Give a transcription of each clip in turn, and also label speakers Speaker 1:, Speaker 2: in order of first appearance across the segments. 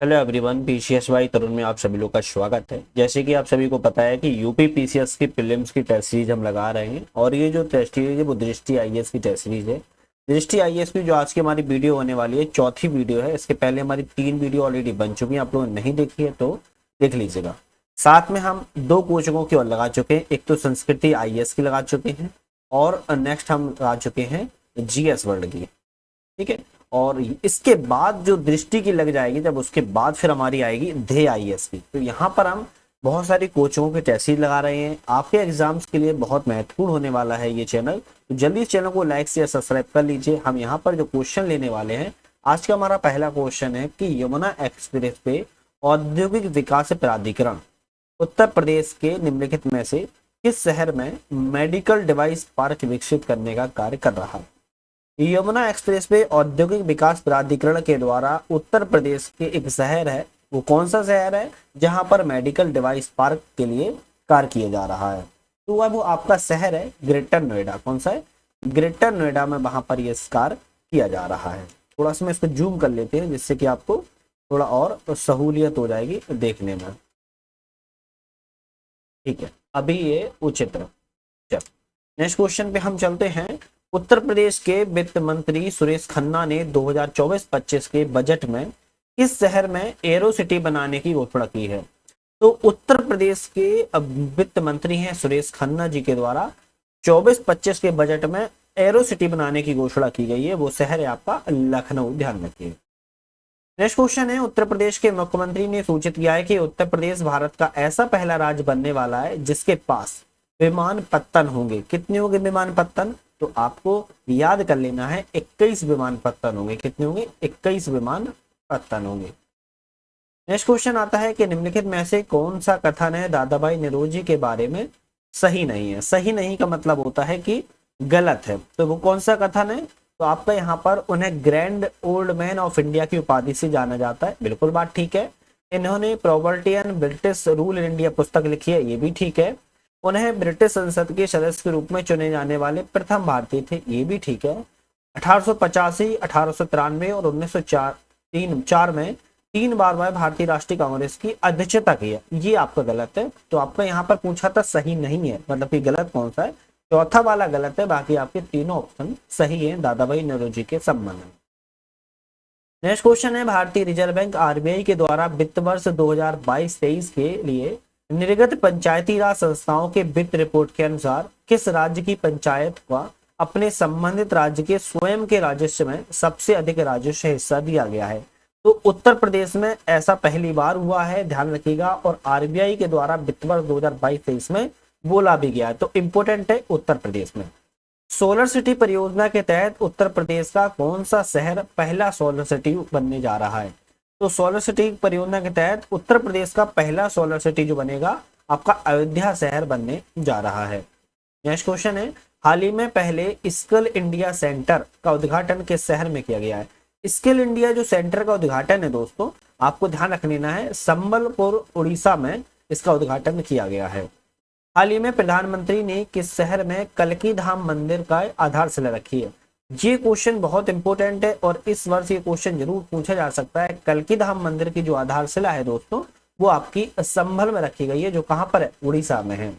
Speaker 1: Hello everyone, PCS Y तरुण में आप सभी लोग का स्वागत है। जैसे कि आप सभी को पता है कि यूपी पीसीएस की प्रीलिम्स की टेस्ट सीरीज हम लगा रहे हैं और ये जो टेस्ट सीरीज है वो दृष्टि आईएएस की टेस्ट सीरीज है। दृष्टि आईएएस की जो आज की हमारी वीडियो होने वाली है, चौथी वीडियो है। इसके पहले हमारी 3 वीडियो ऑलरेडी बन चुकी है, आप लोगों ने नहीं देखी है तो देख लीजिएगा। साथ में हम 2 कोचिंगों की और लगा चुके हैं, एक तो संस्कृति आईएएस की लगा चुके हैं और नेक्स्ट हम लगा चुके हैं जीएस वर्ल्ड की। ठीक है, और इसके बाद जो दृष्टि की लग जाएगी, जब उसके बाद फिर हमारी आएगी ध्येय आईएएस की। तो यहाँ पर हम बहुत सारी कोचिंगों के टेस्ट सीरीज लगा रहे हैं, आपके एग्जाम्स के लिए बहुत महत्वपूर्ण होने वाला है ये चैनल। तो जल्दी इस चैनल को लाइक से सब्सक्राइब कर लीजिए। हम यहाँ पर जो क्वेश्चन लेने वाले हैं, आज का हमारा पहला क्वेश्चन है कि यमुना एक्सप्रेस पे औद्योगिक विकास प्राधिकरण उत्तर प्रदेश के निम्नलिखित में से किस शहर में मेडिकल डिवाइस पार्क विकसित करने का कार्य कर रहा है। यमुना एक्सप्रेस वे औद्योगिक विकास प्राधिकरण के द्वारा उत्तर प्रदेश के एक शहर है, वो कौन सा शहर है जहां पर मेडिकल डिवाइस पार्क के लिए कार्य किया जा रहा है। तो वह वो आपका शहर है ग्रेटर नोएडा। कौन सा है? ग्रेटर नोएडा में वहां पर यह कार्य किया जा रहा है। थोड़ा सा मैं इसको जूम कर लेते हैं जिससे कि आपको थोड़ा और सहूलियत हो जाएगी देखने में। ठीक है, अभी ये उचित है। चल नेक्स्ट क्वेश्चन पे हम चलते हैं। उत्तर प्रदेश के वित्त मंत्री सुरेश खन्ना ने 2024-25 के बजट में किस शहर में एरो सिटी बनाने की घोषणा की है। तो उत्तर प्रदेश के वित्त मंत्री हैं सुरेश खन्ना जी के द्वारा 24-25 के बजट में एरो सिटी बनाने की घोषणा की गई है, वो शहर है आपका लखनऊ। ध्यान रखिए। नेक्स्ट क्वेश्चन है, उत्तर प्रदेश के मुख्यमंत्री ने सूचित किया है कि उत्तर प्रदेश भारत का ऐसा पहला राज्य बनने वाला है जिसके पास विमानपत्तन होंगे। कितने होंगे विमानपत्तन? तो आपको याद कर लेना है 21 विमानपत्तन होंगे। कितने होंगे? 21 विमानपत्तन होंगे। नेक्स्ट क्वेश्चन आता है कि निम्नलिखित में से कौन सा कथन है दादा भाई नौरोजी के बारे में सही नहीं है। सही नहीं का मतलब होता है कि गलत है। तो वो कौन सा कथन है? तो आपका यहाँ पर उन्हें grand old man of India की उपाधि से जाना जाता है। बिल्कुल बात ठीक है। इन्होंने property and British rule in India पुस्तक लिखी है, ये भी ठीक है। उन्हें ब्रिटिश संसद के सदस्य के रूप में चुने जाने वाले प्रथम भारतीय थे, ये भी ठीक है। 1885, 1893 और 1904 में 3 बार वह भारतीय राष्ट्रीय कांग्रेस की अध्यक्षता की है, ये आपका गलत है। तो आपका यहाँ पर पूछा था सही नहीं है, मतलब कि गलत कौन सा है? चौथा वाला गलत है, बाकी आपके तीनों ऑप्शन सही है दादा भाई नौरोजी के संबंध में। नेक्स्ट क्वेश्चन है, भारतीय रिजर्व बैंक आरबीआई के द्वारा वित्त वर्ष 2022-23 के लिए निर्गत पंचायती राज संस्थाओं के वित्त रिपोर्ट के अनुसार किस राज्य की पंचायत का अपने संबंधित राज्य के स्वयं के राजस्व में सबसे अधिक राजस्व हिस्सा दिया गया है। तो उत्तर प्रदेश में ऐसा पहली बार हुआ है, ध्यान रखिएगा। और आरबीआई के द्वारा वित्त वर्ष 2022-23 में बोला भी गया है, तो इंपोर्टेंट है उत्तर प्रदेश में। सोलर सिटी परियोजना के तहत उत्तर प्रदेश का कौन सा शहर पहला सोलर सिटी बनने जा रहा है। तो सोलर सिटी परियोजना के तहत उत्तर प्रदेश का पहला सोलर सिटी जो बनेगा आपका अयोध्या शहर बनने जा रहा है। नेक्स्ट क्वेश्चन है, हाल ही में पहले स्किल इंडिया सेंटर का उद्घाटन किस शहर में किया गया है। स्किल इंडिया जो सेंटर का उद्घाटन है दोस्तों, आपको ध्यान रख लेना है संबलपुर उड़ीसा में इसका उद्घाटन किया गया है। हाल ही में प्रधानमंत्री ने किस शहर में कल्की धाम मंदिर का आधारशिला रखी है। ये क्वेश्चन बहुत इंपॉर्टेंट है और इस वर्ष ये क्वेश्चन जरूर पूछा जा सकता है। कल्की धाम मंदिर की जो आधारशिला है दोस्तों, वो आपकी संभल में रखी गई है, जो कहां पर है? उड़ीसा में है।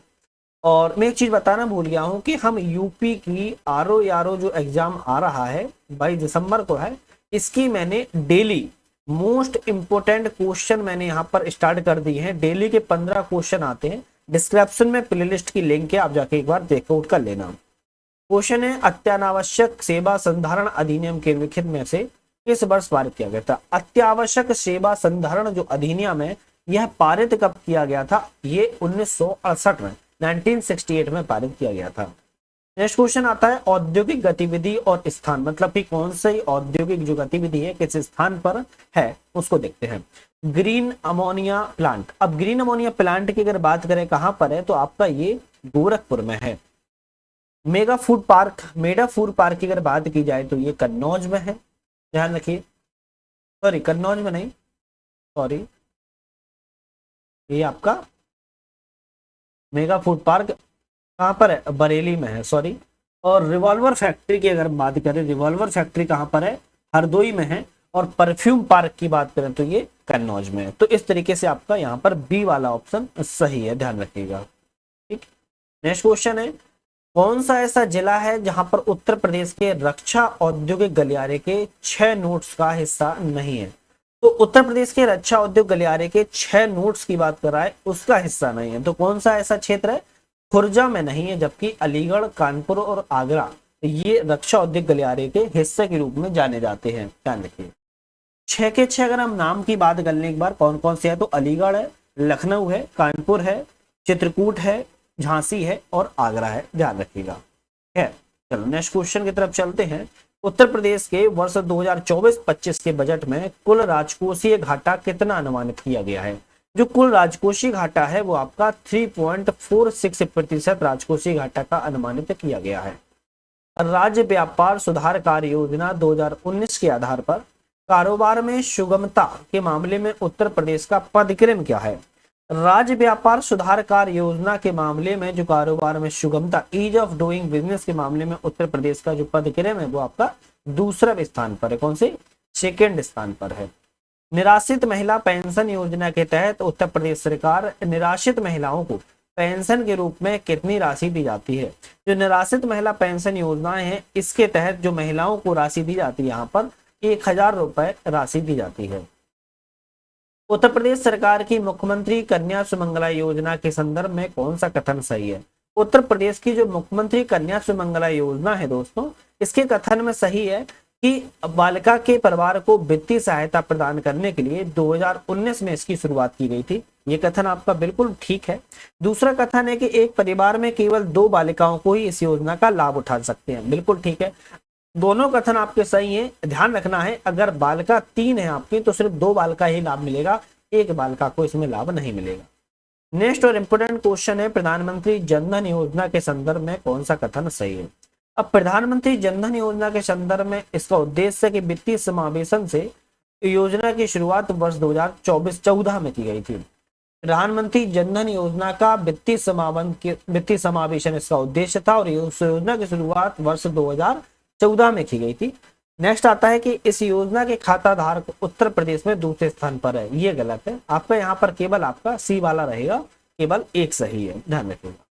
Speaker 1: और मैं एक चीज बताना भूल गया हूं कि हम यूपी की आरओ जो एग्जाम आ रहा है 22 दिसंबर को है, इसकी मैंने डेली मोस्ट इंपोर्टेंट क्वेश्चन मैंने यहाँ पर स्टार्ट कर दिए हैं। डेली के 15 क्वेश्चन आते हैं, डिस्क्रिप्शन में प्लेलिस्ट की लिंक है, आप जाके एक बार चेकआउट कर लेना। क्वेश्चन है, अत्यावश्यक सेवा संधारण अधिनियम के लिखित में से किस वर्ष पारित किया गया था। अत्यावश्यक सेवा संधारण जो अधिनियम है, यह पारित कब किया गया था? ये 1968 में 1968 में पारित किया गया था। नेक्स्ट क्वेश्चन आता है, औद्योगिक गतिविधि और स्थान, मतलब कि कौन सी औद्योगिक जो गतिविधि है किस स्थान पर है उसको देखते हैं। Green ammonia plant. अब ग्रीन अमोनिया प्लांट की अगर बात करें कहां पर है, तो आपका ये गोरखपुर में है। मेगा फूड पार्क की अगर बात की जाए तो ये कन्नौज में है, ध्यान रखिए। सॉरी, कन्नौज में नहीं, सॉरी, ये आपका मेगा फूड पार्क कहां पर है? बरेली में है, सॉरी। और रिवॉल्वर फैक्ट्री की अगर बात करें, रिवॉल्वर फैक्ट्री कहां पर है? हरदोई में है। और परफ्यूम पार्क की बात करें तो ये कन्नौज में है। तो इस तरीके से आपका यहाँ पर बी वाला ऑप्शन सही है, ध्यान रखिएगा। ठीक, नेक्स्ट क्वेश्चन है, कौन सा ऐसा जिला है जहां पर उत्तर प्रदेश के रक्षा औद्योगिक गलियारे के 6 नोड्स का हिस्सा नहीं है? तो उत्तर प्रदेश के रक्षा उद्योग गलियारे के 6 नोड्स की बात कर रहा है, उसका हिस्सा नहीं है। तो कौन सा ऐसा क्षेत्र है? खुर्जा में नहीं है, जबकि अलीगढ़, कानपुर और आगरा ये रक्षा उद्योग गलियारे के हिस्से के रूप में जाने जाते हैं, ध्यान रखिए। 6 के 6 अगर हम नाम की बात कर लें एक बार, कौन कौन से है, तो अलीगढ़ है, लखनऊ है, कानपुर है, चित्रकूट है, झांसी है और आगरा है, ध्यान रखिएगा। ठीक है, चलो नेक्स्ट क्वेश्चन की तरफ चलते हैं। उत्तर प्रदेश के वर्ष 2024-25 के बजट में कुल राजकोषीय घाटा कितना अनुमानित किया गया है? जो कुल राजकोषीय घाटा है वो आपका 3.46% राजकोषीय घाटा का अनुमानित किया गया है। राज्य व्यापार सुधार कार्य योजना 2019 के आधार पर कारोबार में सुगमता के मामले में उत्तर प्रदेश का पदक्रम क्या है? राज्य व्यापार सुधार कार्य योजना के मामले में जो कारोबार में सुगमता, ईज ऑफ डूइंग बिजनेस के मामले में उत्तर प्रदेश का जो पदक्रम है वो आपका दूसरा स्थान पर है। कौन से? सेकेंड स्थान पर है। निराश्रित महिला पेंशन योजना के तहत उत्तर प्रदेश सरकार निराश्रित महिलाओं को पेंशन के रूप में कितनी राशि दी जाती है? जो निराश्रित महिला पेंशन योजनाएं हैं इसके तहत जो महिलाओं को राशि दी जाती है यहाँ पर 1000 रुपए राशि दी जाती है। उत्तर प्रदेश सरकार की मुख्यमंत्री कन्या सुमंगला योजना के संदर्भ में कौन सा कथन सही है? उत्तर प्रदेश की जो मुख्यमंत्री कन्या सुमंगला योजना है दोस्तों, इसके कथन में सही है कि बालिका के परिवार को वित्तीय सहायता प्रदान करने के लिए 2019 में इसकी शुरुआत की गई थी। ये कथन आपका बिल्कुल ठीक है। दूसरा कथन है कि एक परिवार में केवल 2 बालिकाओं को ही इस योजना का लाभ उठा सकते हैं, बिल्कुल ठीक है। दोनों कथन आपके सही हैं। ध्यान रखना है, अगर बालिका 3 है आपकी तो सिर्फ 2 बालिका ही लाभ मिलेगा, एक बालिका को इसमें लाभ नहीं मिलेगा। नेक्स्ट और इंपोर्टेंट क्वेश्चन है, प्रधानमंत्री जनधन योजना के संदर्भ में कौन सा कथन सही है? अब प्रधानमंत्री जनधन योजना के संदर्भ में इसका उद्देश्य कि वित्तीय समावेशन से योजना की शुरुआत वर्ष 2024-14 में की गई थी। प्रधानमंत्री जनधन योजना का वित्तीय समावेशन इसका उद्देश्य था और इस योजना की शुरुआत वर्ष 2014 में की गई थी। नेक्स्ट आता है कि इस योजना के खाता धारक उत्तर प्रदेश में दूसरे स्थान पर है, ये गलत है। आपका यहाँ पर केवल आपका सी वाला रहेगा, केवल एक सही है, ध्यान रखिएगा।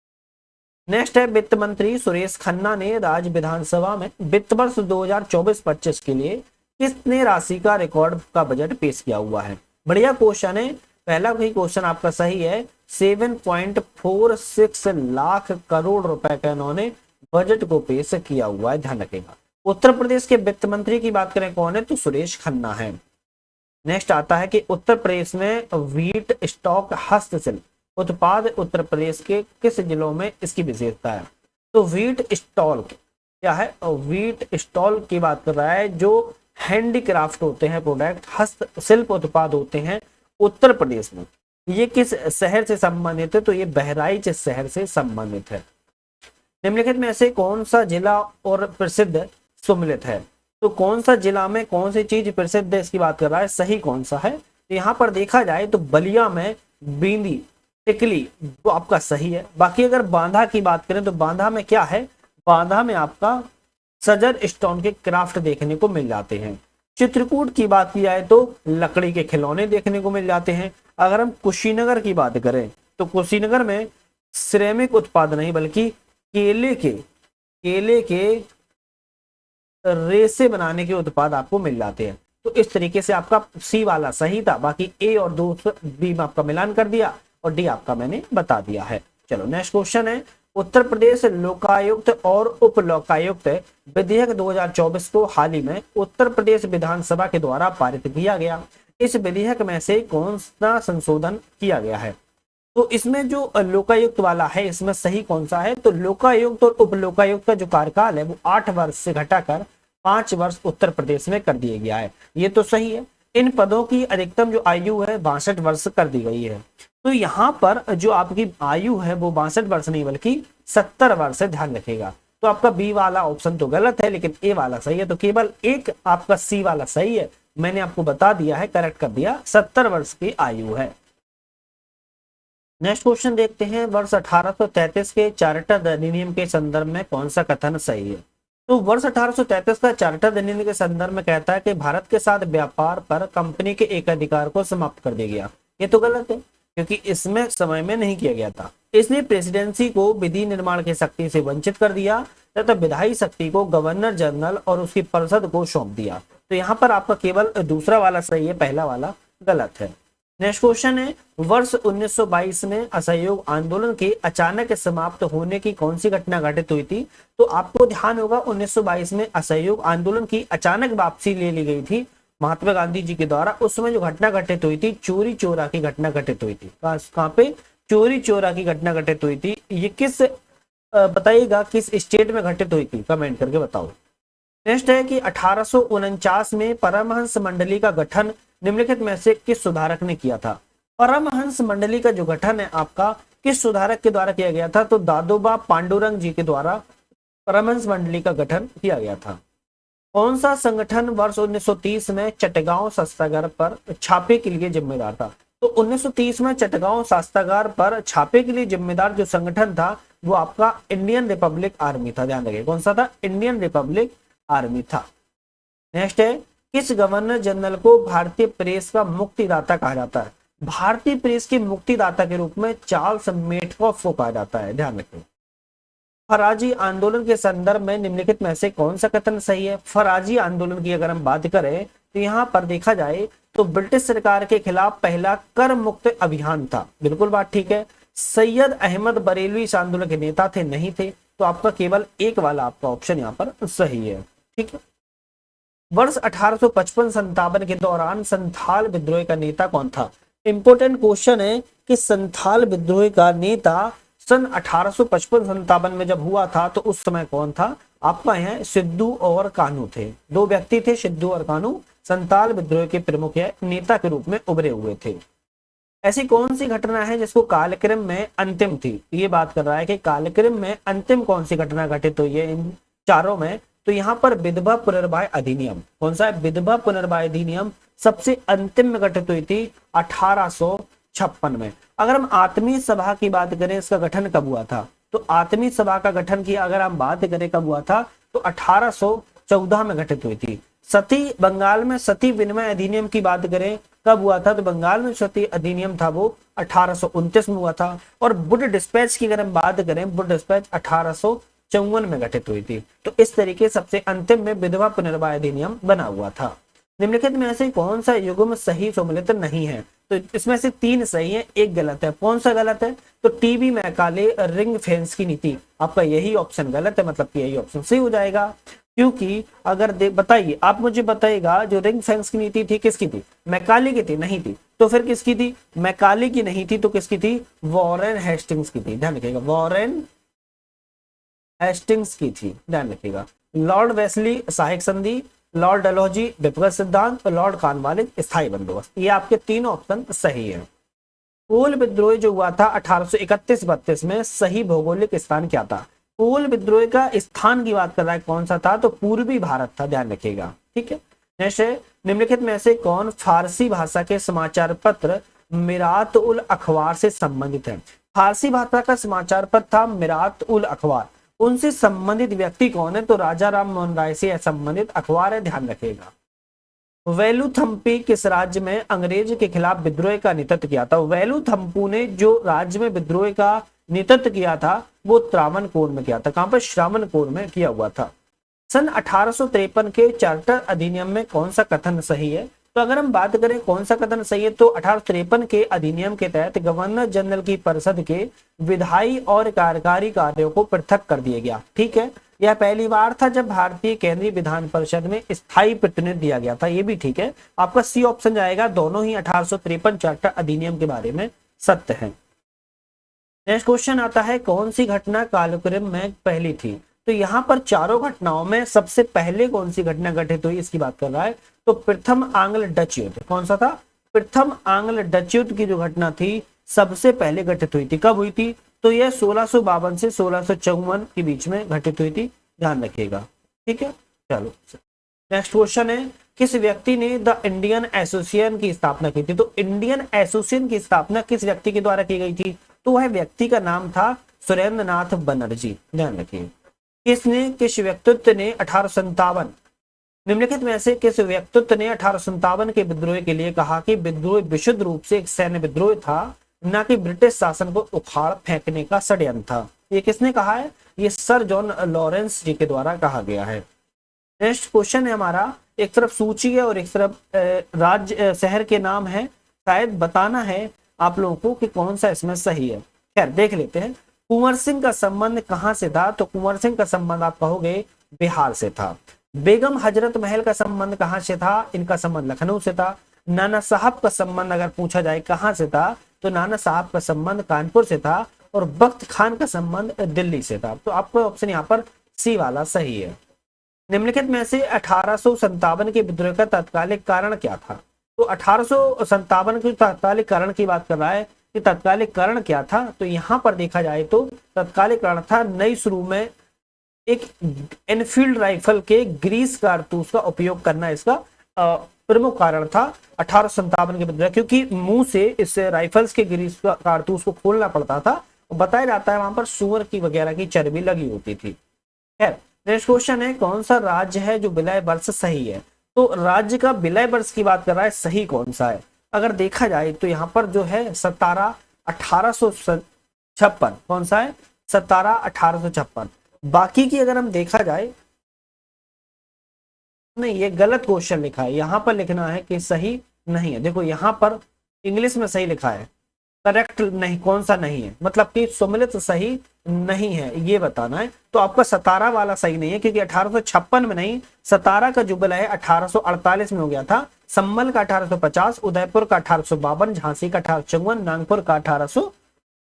Speaker 1: नेक्स्ट है, वित्त मंत्री सुरेश खन्ना ने राज्य विधानसभा में वित्त वर्ष 2024-25 के लिए कितने राशि का रिकॉर्ड का बजट पेश किया हुआ है? बढ़िया क्वेश्चन है। पहला ही क्वेश्चन आपका सही है। 7.46 लाख करोड़ रुपए का इन्होंने बजट को पेश किया हुआ है, ध्यान रखेगा। उत्तर प्रदेश के वित्त मंत्री की बात करें कौन है, तो सुरेश खन्ना है। नेक्स्ट आता है कि उत्तर प्रदेश में व्हीट स्टॉक हस्तशिल्प उत्पाद उत्तर प्रदेश के किस जिलों में इसकी विशेषता है? तो व्हीट स्टॉल क्या है? व्हीट स्टॉल की बात कर रहा है, जो हैंडीक्राफ्ट होते हैं, प्रोडक्ट हस्तशिल्प उत्पाद होते हैं उत्तर प्रदेश में। ये किस शहर से संबंधित है? तो ये बहराइच शहर से संबंधित है। निम्नलिखित में से कौन सा जिला और प्रसिद्ध सम्मिलित है? तो कौन सा जिला में कौन सी चीज प्रसिद्ध है इसकी बात कर रहा है, सही कौन सा है? तो यहाँ पर देखा जाए तो बलिया में बींदी टिकली वो आपका सही है। बाकी अगर बांधा की बात करें तो बांधा में क्या है? बांधा में आपका सजर स्टोन के क्राफ्ट देखने को मिल जाते हैं। चित्रकूट की बात की जाए तो लकड़ी के खिलौने देखने को मिल जाते हैं। अगर हम कुशीनगर की बात करें तो कुशीनगर में सिरेमिक उत्पाद नहीं बल्कि केले के रेसे बनाने के उत्पाद आपको मिल जाते हैं। तो इस तरीके से आपका सी वाला सही था। बाकी ए और बी में आपका मिलान कर दिया और डी आपका मैंने बता दिया है। चलो नेक्स्ट क्वेश्चन है, उत्तर प्रदेश लोकायुक्त और उप लोकायुक्त विधेयक 2024 को हाल ही में उत्तर प्रदेश विधानसभा के द्वारा पारित किया गया। इस विधेयक में से कौन सा संशोधन किया गया है? तो इसमें जो लोकायुक्त वाला है इसमें सही कौन सा है? तो लोकायुक्त और उप लोकायुक्त का जो कार्यकाल है वो 8 वर्ष से घटाकर 5 वर्ष उत्तर प्रदेश में कर दिया गया है, ये तो सही है। इन पदों की अधिकतम जो आयु है 62 वर्ष कर दी गई है। तो यहाँ पर जो आपकी आयु है वो 62 वर्ष नहीं बल्कि 70 वर्ष है, ध्यान रखेगा। तो आपका बी वाला ऑप्शन तो गलत है लेकिन ए वाला सही है। तो केवल एक आपका सी वाला सही है, मैंने आपको बता दिया है, करेक्ट कर दिया, 70 वर्ष की आयु है। नेक्स्ट क्वेश्चन देखते हैं, वर्ष 1833 के चार्टर अधिनियम के संदर्भ में कौन सा कथन सही है? तो वर्ष 1833 का चार्टर अधिनियम के संदर्भ में कहता है कि भारत के साथ व्यापार पर कंपनी के एकाधिकार को समाप्त कर दिया गया। ये तो गलत है, क्योंकि इसमें समय में नहीं किया गया था। इसलिए प्रेसिडेंसी को विधि निर्माण की शक्ति से वंचित कर दिया तथा विधायी शक्ति को गवर्नर जनरल और उसकी परिषद को सौंप दिया। तो यहाँ पर आपका केवल दूसरा वाला सही है, पहला वाला गलत है। नेक्स्ट क्वेश्चन है, वर्ष 1922 में असहयोग आंदोलन के अचानक समाप्त होने की कौन सी घटना घटित हुई थी? तो आपको ध्यान होगा 1922 में असहयोग आंदोलन की अचानक वापसी ले ली गई थी महात्मा गांधी जी के द्वारा। उस समय जो घटना घटित हुई थी, चोरी चोरा की घटना घटित हुई थी। कहाँ पे? चोरी चोरा की घटना घटित हुई थी। ये किस बताइएगा किस स्टेट में घटित हुई थी, कमेंट करके बताओ। नेक्स्ट है कि 1849 में परमहंस मंडली का गठन निम्नलिखित में से किस सुधारक ने किया था? परमहंस मंडली का जो गठन है आपका किस सुधारक के द्वारा किया गया था? तो दादोबा पांडुरंग जी के द्वारा परमहंस मंडली का गठन किया गया था। कौन सा संगठन वर्ष 1930 में चटगांव शस्त्रागार पर छापे के लिए जिम्मेदार था? तो 1930 में चटगांव शस्त्रागार पर छापे के लिए जिम्मेदार जो संगठन था वो आपका इंडियन रिपब्लिक आर्मी था। ध्यान रखिए, कौन सा था? इंडियन रिपब्लिक आर्मी था। नेक्स्ट है, किस गवर्नर जनरल को भारतीय प्रेस का मुक्तिदाता कहा जाता है? भारतीय प्रेस के मुक्तिदाता के रूप में चार्ल्स मेटकॉफ को कहा जाता है। ध्यान रखें। फराजी आंदोलन के संदर्भ में निम्नलिखित में से कौन सा कथन सही है? फराजी आंदोलन की अगर हम बात करें तो यहाँ पर देखा जाए तो ब्रिटिश सरकार के खिलाफ पहला कर मुक्त अभियान था। बिल्कुल बात ठीक है। सैयद अहमद बरेलवी इस आंदोलन के नेता थे, नहीं थे। तो आपका केवल एक वाला आपका ऑप्शन यहाँ पर सही है। ठीक है। वर्ष 1855-57 के दौरान संथाल विद्रोह का नेता कौन था? इंपोर्टेंट क्वेश्चन है कि संथाल विद्रोह का नेता सन 1855-57 में जब हुआ था तो उस समय कौन था? आपका यहाँ सिद्धू और कान्हू थे। दो व्यक्ति थे, सिद्धू और कान्हू, संथाल विद्रोह के प्रमुख नेता के रूप में उभरे हुए थे। ऐसी कौन सी घटना है जिसको कालक्रम में अंतिम थी? ये बात कर रहा है कि कालक्रम में अंतिम कौन सी घटना घटित हुई है इन चारों में। तो यहाँ पर विधवा पुनर्विवाह अधिनियम, कौन सा है? विधवा पुनर्विवाह अधिनियम सबसे अंतिम में घटित हुई थी 1856 में। अगर हम आत्मीय सभा की बात करें, इसका गठन कब हुआ था? तो आत्मीय सभा का गठन की अगर हम बात करें कब हुआ था तो 1814 में घटित हुई थी। सती, बंगाल में सती विनिमय अधिनियम की बात करें कब हुआ था? तो बंगाल में सती अधिनियम था वो 1829 में हुआ था। और वुड डिस्पैच की अगर हम बात करें, वुड डिस्पैच 1854 में घटित हुई थी। तो इस तरीके सबसे अंतिम में विधवा पुनर्विवाह अधिनियम बना हुआ था। निम्नलिखित में से कौन सा युग्म सही सम्मिलित नहीं है? तो इसमें से तीन सही है, एक गलत है। कौन सा गलत है? तो टीबी मैकाले रिंग फेंस की नीति, आपका यही ऑप्शन गलत है, मतलब कि यही ऑप्शन सही हो जाएगा। क्योंकि अगर बताइए, आप मुझे बताइएगा जो रिंग फेंस की नीति थी किसकी थी? मैकाले की थी? नहीं थी। तो फिर किसकी थी? मैकाले की नहीं थी तो किसकी थी? वॉरेन हेस्टिंग्स की थी। ध्यान रखिएगा, वॉरेन हेस्टिंग्स की थी। ध्यान रखिएगा। लॉर्ड वेस्ली सहायक संधि, लॉर्ड डलहौजी व्यक्तिगत सिद्धांत, लॉर्ड कॉर्नवालिस स्थायी बंदोबस्त। ये आपके तीन ऑप्शन सही है। कोल विद्रोह जो हुआ था 1831-32 में, सही भौगोलिक स्थान क्या था? कोल विद्रोह का स्थान की बात कर रहा है, कौन सा था? तो पूर्वी भारत था। ध्यान रखिएगा। ठीक है। नेक्स्ट है, निम्नलिखित में से कौन फारसी भाषा के समाचार पत्र मिरात उल अखबार से संबंधित है? फारसी भाषा का समाचार पत्र था मिरात उल अखबार। उनसे संबंधित व्यक्ति कौन है? तो राजा राम मोहन राय से संबंधित अखबार है। ध्यान रखिएगा। वेलुथम्पी किस राज्य में अंग्रेज के खिलाफ विद्रोह का नेतृत्व किया था? वेलुथम्पू ने जो राज्य में विद्रोह का नेतृत्व किया था वो त्रावणकोर में किया था। कहां पर? श्रावणकोर में किया हुआ था। सन 1853 के चार्टर अधिनियम में कौन सा कथन सही है? तो अगर हम बात करें कौन सा कथन सही है तो 1853 के अधिनियम के तहत गवर्नर जनरल की परिषद के विधायी और कार्यकारी कार्यों को पृथक कर दिया गया। ठीक है। यह पहली बार था जब भारतीय केंद्रीय विधान परिषद में स्थायी प्रतिनिधित्व दिया गया था। ये भी ठीक है, आपका सी ऑप्शन जाएगा। दोनों ही 1853 चार्टर अधिनियम के बारे में सत्य है। नेक्स्ट क्वेश्चन आता है, कौन सी घटना कालक्रम में पहली थी? तो यहाँ पर चारों घटनाओं में सबसे पहले कौन सी घटना घटित हुई इसकी बात कर रहा है। तो प्रथम आंग्ल डच युद्ध। कौन सा था? प्रथम आंग्ल डच युद्ध की जो घटना थी सबसे पहले घटित हुई थी। कब हुई थी? तो यह 1652 से 1654 के बीच में घटित हुई थी। ध्यान रखिएगा। ठीक है। चलो नेक्स्ट क्वेश्चन है, किस व्यक्ति ने द इंडियन एसोसिएशन की स्थापना की थी? तो इंडियन एसोसिएशन की स्थापना किस व्यक्ति के द्वारा की गई थी? तो वह व्यक्ति का नाम था सुरेंद्र नाथ बनर्जी। ध्यान रखिए। किसने किस व्यक्तित्व ने 1857 निम्नलिखित में से किस व्यक्तित्व ने 1857 के विद्रोह के लिए कहा कि विद्रोह विशुद्ध रूप से एक सैन्य विद्रोह था, न कि ब्रिटिश शासन को उखाड़ फेंकने का षड्यंत्र था? ये किसने कहा है? ये सर जॉन लॉरेंस जी के द्वारा कहा गया है। नेक्स्ट क्वेश्चन है हमारा, एक तरफ सूची है और एक तरफ राज्य शहर के नाम है, शायद बताना है आप लोगों को कि कौन सा इसमें सही है। खैर देख लेते हैं। कुंवर सिंह का संबंध कहां से था? तो कुंवर सिंह का संबंध आप कहोगे बिहार से था। बेगम हजरत महल का संबंध कहां से था? इनका संबंध लखनऊ से था। नाना साहब का संबंध अगर पूछा जाए कहां से था, तो नाना साहब का संबंध कानपुर से था और बख्त खान का संबंध दिल्ली से था। तो आपका ऑप्शन यहाँ पर सी वाला सही है। निम्नलिखित में से 1857 के विद्रोह का तात्कालिक कारण क्या था? तो 1857 के तात्कालिक कारण की बात कर रहा है कि तात्कालिक कारण क्या था? तो यहाँ पर देखा जाए तो तात्कालिक कारण था नई शुरू में एक एनफील्ड राइफल के ग्रीस कारतूस का उपयोग करना, इसका प्रमुख कारण था 1857 के विद्रोह, क्योंकि मुंह से इस राइफल्स के ग्रीस कारतूस को खोलना पड़ता था। बताया जाता है वहां पर सुअर की वगैरह की चर्बी लगी होती थी। खैर नेक्स्ट क्वेश्चन है, कौन सा राज्य है जो विलय वर्ष सही है? तो राज्य का विलय वर्ष की बात कर रहा है, सही कौन सा है? अगर देखा जाए तो यहाँ पर जो है 17/1856, कौन सा है? 17/1856। बाकी की अगर हम देखा जाए, नहीं ये गलत क्वेश्चन लिखा है, यहाँ पर लिखना है कि सही नहीं है। देखो यहाँ पर इंग्लिश में सही लिखा है, करेक्ट नहीं, कौन सा नहीं है, मतलब कि सम्मिलित सही नहीं है, ये बताना है। तो आपका 17 वाला सही नहीं है, क्योंकि 1856 में नहीं, 17 का जो विलय है 1848 में हो गया था। संभल का 1850, उदयपुर का 1852, झांसी का 1854, नागपुर का 1800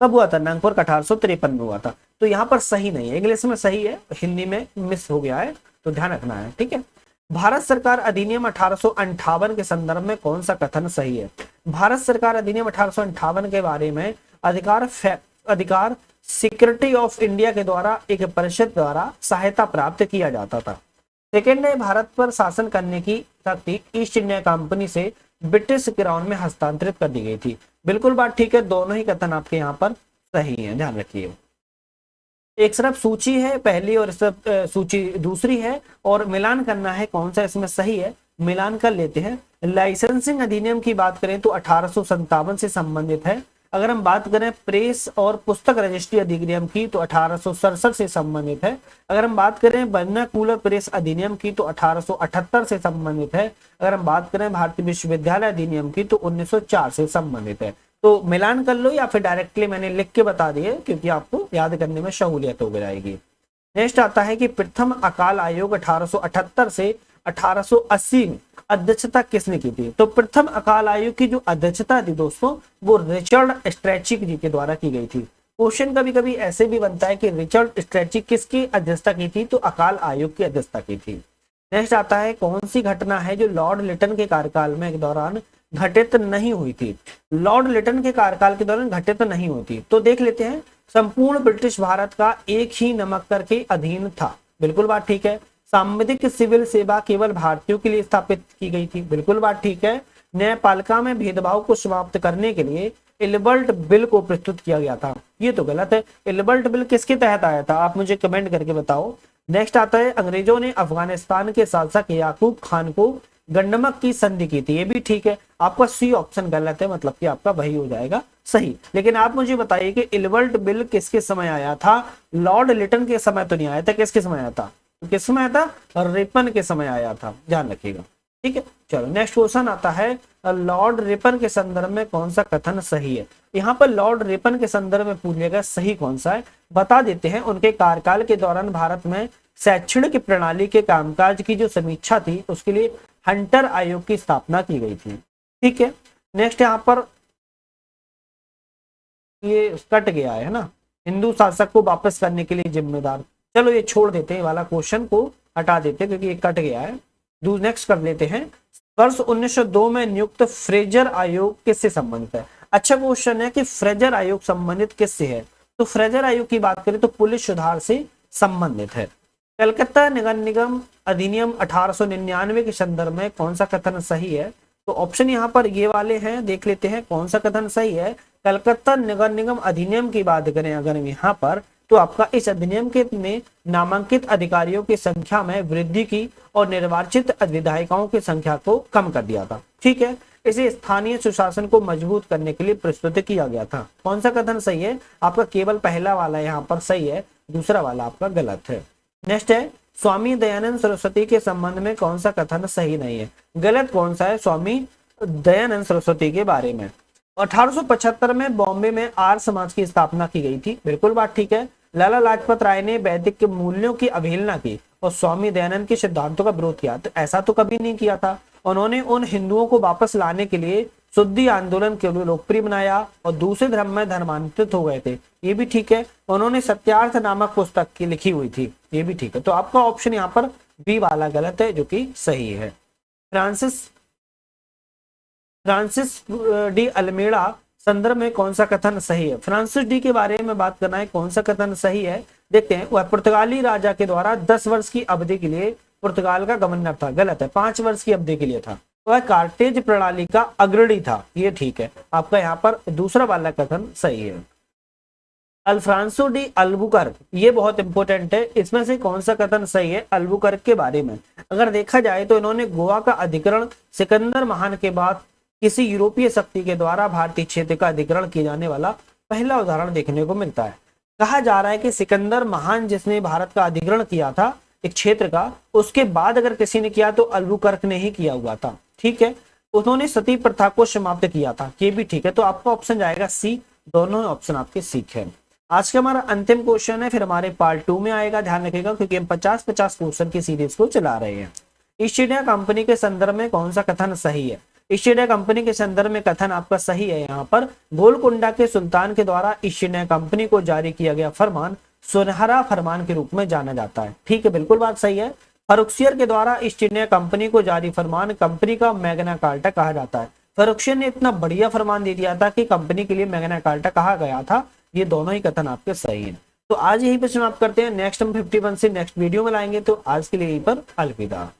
Speaker 1: कब हुआ था? नागपुर का 1853 में हुआ था। तो यहाँ पर सही नहीं है, इंग्लिश में सही है, हिंदी में मिस हो गया है, तो ध्यान रखना है, ठीक है। भारत सरकार अधिनियम 1858 के संदर्भ में कौन सा कथन सही है? भारत सरकार अधिनियम 1858 के बारे में अधिकार सिक्योरिटी ऑफ इंडिया के द्वारा एक परिषद द्वारा सहायता प्राप्त किया जाता था। सेकेंड है, भारत पर शासन करने की शक्ति ईस्ट इंडिया कंपनी से ब्रिटिश क्राउन में हस्तांतरित कर दी गई थी। बिल्कुल बात ठीक है, दोनों ही कथन आपके यहाँ पर सही है, ध्यान रखिए। एक तरफ सूची है पहली और इस तरफ सूची दूसरी है, और मिलान करना है कौन सा इसमें सही है, मिलान कर लेते हैं। लाइसेंसिंग अधिनियम की बात करें तो 1857 से संबंधित है। अगर हम बात करें प्रेस और पुस्तक रजिस्ट्री अधिनियम की तो 1867 से संबंधित है। अगर हम बात करें वर्नाक्यूलर प्रेस अधिनियम की तो 1878 से संबंधित है। अगर हम बात करें भारतीय विश्वविद्यालय अधिनियम की तो 1904 से संबंधित है। तो मिलान कर लो या फिर डायरेक्टली मैंने लिख के बता दिए, क्योंकि आपको याद करने में सहूलियत हो जाएगी। नेक्स्ट आता है कि प्रथम अकाल आयोग 1878 से 1880 में अध्यक्षता किसने की थी? तो प्रथम अकाल आयोग की जो अध्यक्षता थी दोस्तों, वो रिचर्ड स्ट्रैचिक जी के द्वारा की गई थी। क्वेश्चन कभी कभी ऐसे भी बनता है कि रिचर्ड स्ट्रैचिक किसकी अध्यक्षता की थी? तो अकाल आयोग की अध्यक्षता की थी। नेक्स्ट आता है, कौन सी घटना है जो लॉर्ड लिटन के कार्यकाल में के दौरान घटित नहीं हुई थी? लॉर्ड लिटन के कार्यकाल के दौरान घटित नहीं हुई थी, तो देख लेते हैं। संपूर्ण ब्रिटिश भारत का एक ही नमक कर के अधीन था, बिल्कुल बात ठीक है। सांविधिक सिविल सेवा केवल भारतीयों के लिए स्थापित की गई थी, बिल्कुल बात ठीक है। न्यायपालिका में भेदभाव को समाप्त करने के लिए इल्बर्ट बिल को प्रस्तुत किया गया था, ये तो गलत है। इल्बर्ट बिल किसके तहत आया था, आप मुझे कमेंट करके बताओ। नेक्स्ट आता है, अंग्रेजों ने अफगानिस्तान के शासक याकूब खान को गंडमक की संधि की थी, ये भी ठीक है। आपका सी ऑप्शन गलत है, मतलब कि आपका वही हो जाएगा सही। लेकिन आप मुझे बताइए कि इल्बर्ट बिल किसके समय आया था? लॉर्ड लिटन के समय तो नहीं आया था, किसके समय आया था? तो किस समय आया था? रिपन के समय आया था, ध्यान रखिएगा, ठीक है। चलो नेक्स्ट क्वेश्चन आता है, लॉर्ड रिपन के संदर्भ में कौन सा कथन सही है? यहाँ पर लॉर्ड रिपन के संदर्भ में पूछेगा सही कौन सा है, बता देते हैं। उनके कार्यकाल के दौरान भारत में शैक्षणिक प्रणाली के कामकाज की जो समीक्षा थी, उसके लिए हंटर आयोग की स्थापना की गई थी, ठीक है। नेक्स्ट यहाँ पर ये कट गया है ना, हिंदू शासक को वापस करने के लिए जिम्मेदार। चलो ये छोड़ देते हैं, वाला क्वेश्चन को हटा देते हैं क्योंकि ये कट गया है। नेक्स्ट कर लेते हैं, वर्ष 1902 में नियुक्त फ्रेजर आयोग किससे संबंधित है? अच्छा क्वेश्चन है कि फ्रेजर आयोग संबंधित किससे है? तो फ्रेजर आयोग की बात करें तो पुलिस सुधार से संबंधित है। कलकत्ता नगर निगम अधिनियम 1899 के संदर्भ में कौन सा कथन सही है? तो ऑप्शन यहाँ पर ये वाले हैं, देख लेते हैं कौन सा कथन सही है। कलकत्ता नगर निगम अधिनियम की बात करें अगर हम यहाँ पर, तो आपका इस अधिनियम के ने नामांकित अधिकारियों की संख्या में वृद्धि की और निर्वाचित विधायिकाओं की संख्या को कम कर दिया था। ठीक है, इसे स्थानीय सुशासन को मजबूत करने के लिए प्रस्तुत किया गया था। कौन सा कथन सही है? आपका केवल पहला वाला यहाँ पर सही है, दूसरा वाला आपका गलत है। नेक्स्ट है, स्वामी दयानंद सरस्वती के संबंध में कौन सा कथन सही नहीं है? गलत कौन सा है स्वामी दयानंद सरस्वती के बारे में? 1875 में बॉम्बे में आर्य समाज की स्थापना की गई थी, बिल्कुल बात ठीक है। लाला लाजपत राय ने वैदिक के मूल्यों की अवहेलना की और स्वामी दयानंद के सिद्धांतों का विरोध किया, तो ऐसा तो कभी नहीं किया था। उन्होंने उन हिंदुओं को वापस लाने के लिए शुद्धि आंदोलन के लिए लोकप्रिय बनाया और दूसरे धर्म में धर्मांतरित हो गए थे, ये भी ठीक है। उन्होंने सत्यार्थ नामक पुस्तक की लिखी हुई थी, ये भी ठीक है। तो आपका ऑप्शन यहाँ पर बी वाला गलत है, जो कि सही है। फ्रांसिस डी अल्मेड़ा संदर्भ में कौन सा कथन सही है? फ्रांसिस डी के बारे में बात करना है, कौन सा कथन सही है देखते हैं। वह पुर्तगाली राजा के द्वारा 10 वर्ष की अवधि के लिए पुर्तगाल का गवर्नर था, गलत है, 5 वर्ष की अवधि के लिए था। वह कार्टेज प्रणाली का अग्रणी था, ये ठीक है। आपका यहाँ पर दूसरा वाला कथन सही है। अल्फ्रांसो डी अल्बुकर्क, ये बहुत इंपॉर्टेंट है, इसमें से कौन सा कथन सही है अल्बुकर्क के बारे में? अगर देखा जाए तो इन्होंने गोवा का अधिग्रहण सिकंदर महान के बाद किसी यूरोपीय शक्ति के द्वारा भारतीय क्षेत्र का अधिग्रहण किए जाने वाला पहला उदाहरण देखने को मिलता है। कहा जा रहा है कि सिकंदर महान जिसने भारत का अधिग्रहण किया था एक क्षेत्र का, उसके बाद अगर किसी ने किया तो अल्बुकर्क ने ही किया हुआ था। ठीक है, उन्होंने सती प्रथा को समाप्त किया था, ये भी ठीक है। तो आपका ऑप्शन जाएगा सी, दोनों ऑप्शन आपके सीख है। आज का हमारा अंतिम क्वेश्चन है, फिर हमारे पार्ट 2 में आएगा, ध्यान रखिएगा, क्योंकि हम 50-50 क्वेश्चन की सीरीज को चला रहे हैं। ईस्ट इंडिया कंपनी के संदर्भ में कौन सा कथन सही है? ईस्ट इंडिया कंपनी के संदर्भ में कथन आपका सही है। यहाँ पर गोलकुंडा के सुल्तान के द्वारा ईस्ट इंडिया कंपनी को जारी किया गया फरमान सुनहरा फरमान के रूप में जाना जाता है। ठीक है, बिल्कुल बात सही है। फर्रुखसियर के द्वारा ईस्ट इंडिया कंपनी को जारी फरमान कंपनी का मैग्ना कार्टा कहा जाता है। फर्रुखसियर ने इतना बढ़िया फरमान दे दिया था कि कंपनी के लिए मैग्ना कार्टा कहा गया था। ये दोनों ही कथन आपके सही हैं। तो आज यहीं पर समाप्त करते हैं, नेक्स्ट हम 51 से नेक्स्ट वीडियो में लाएंगे। तो आज के लिए यहीं पर अलविदा।